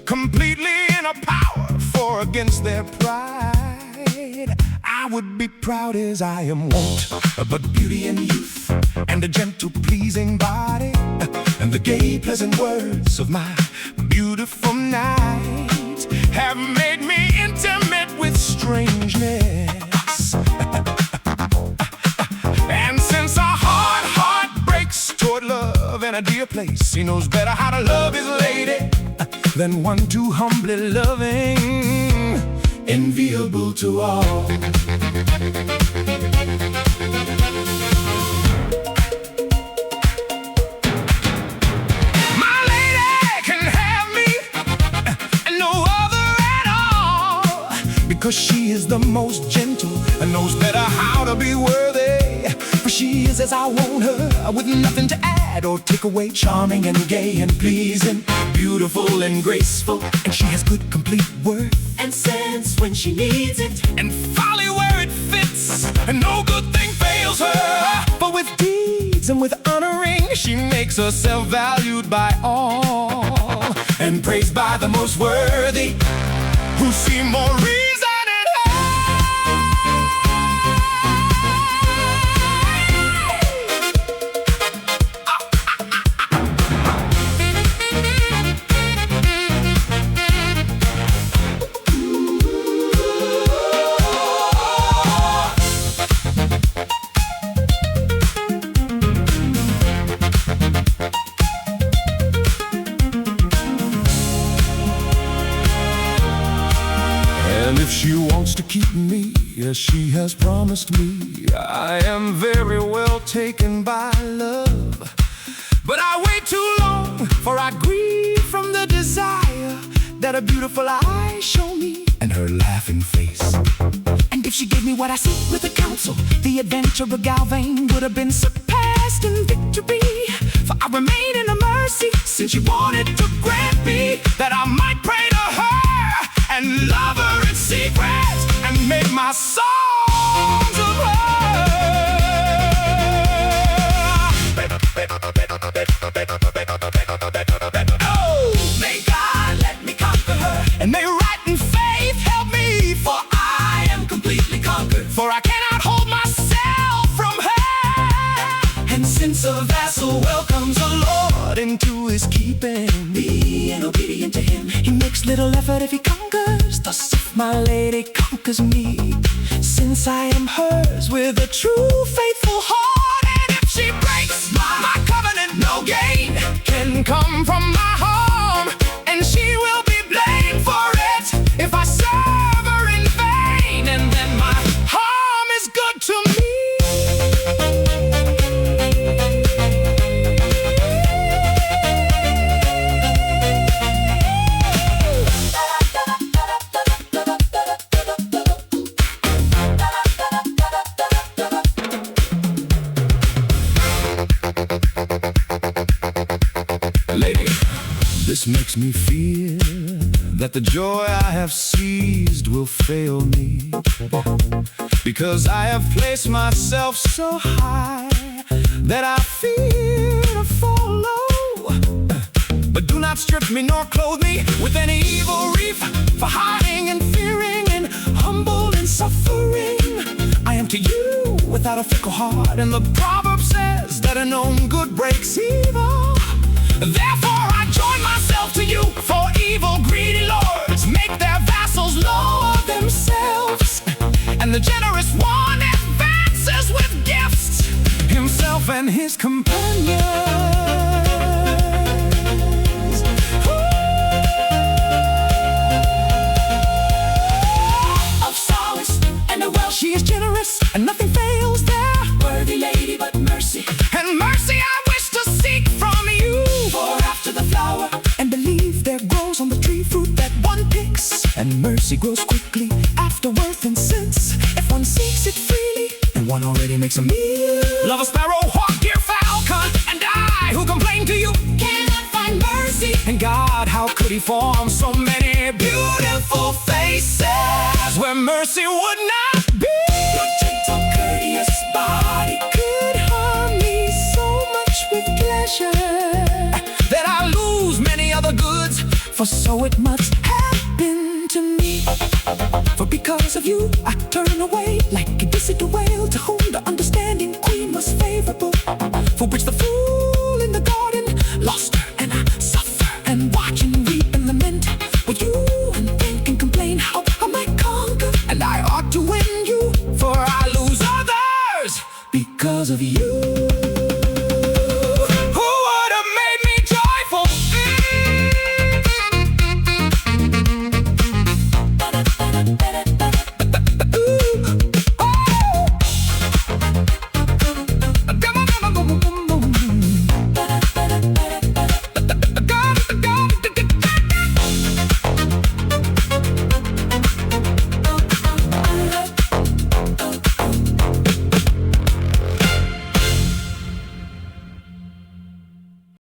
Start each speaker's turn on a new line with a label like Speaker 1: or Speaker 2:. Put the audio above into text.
Speaker 1: completely in a power for against their pride. I would be proud as I am wont, but beauty and youth, and a gentle pleasing body, and the gay pleasant words of my beautiful night have made me intimate with strangeness. And since our heart breaks toward love and a dear place, he knows better how to love his lady than one too humbly loving, enviable to all. My lady can have me and no other at all, because she is the most gentle and knows better how to be worthy. For she is as I want her, with nothing to add or take away, charming and gay and pleasing, beautiful and graceful, and she has good complete worth
Speaker 2: and sense when she needs it,
Speaker 1: and folly where it fits, and no good thing fails her. But with deeds and with honoring, she makes herself valued by all, and praised by the most worthy, who see more reason in her. And if she wants to keep me, as she has promised me, I am very well taken by love. But I wait too long, for I grieve from the desire that her beautiful eyes show me, and her laughing face. And if she gave me what I seek with a counsel, the adventurer Galvain would have been surpassed in victory. For I remain in her mercy, since she wanted to grant me that I might pray to her and love her in secret, and make my songs of her. Oh, may God let me conquer her, and may right and faith help me, for I am completely conquered, for I cannot hold myself from her. And since a vassal welcomes a lord into his keeping, being obedient to him, he makes little effort if he conquers. Thus if my lady conquers me, since I am hers with a true faithful heart, and if she breaks my covenant, no gain can come from my home, and she will be blamed for it if I serve her in vain, and then my harm is good to me. Lady, this makes me fear that the joy I have seized will fail me, because I have placed myself so high that I fear to fall low. But do not strip me nor clothe me with any evil reef, for hiding and fearing and humble and suffering I am to you without a fickle heart, and the proverb says that a known good breaks evil. Therefore I join myself to you, for evil greedy lords make their vassals lower themselves, and the generous one advances with gifts, himself and his companions. Of solace and a wealth she is generous, and nothing fails there. Worthy lady, but mercy, and mercy I wish to seek from you. For after the flower and belief, there grows on the tree fruit that one picks, and mercy grows quickly after worth and sense, if one seeks it freely, and one already makes a meal. Love a sparrow, hawk, deer, falcon, and I, who complain to you, cannot find mercy. And God, how could he form so many beautiful faces where mercy would not be? Your gentle, courteous body could harm me so much with pleasure that I lose many other goods
Speaker 3: for so it must happen to me. For because of you, I turn away like a distant whale, to whom the understanding queen was favorable, for which the fool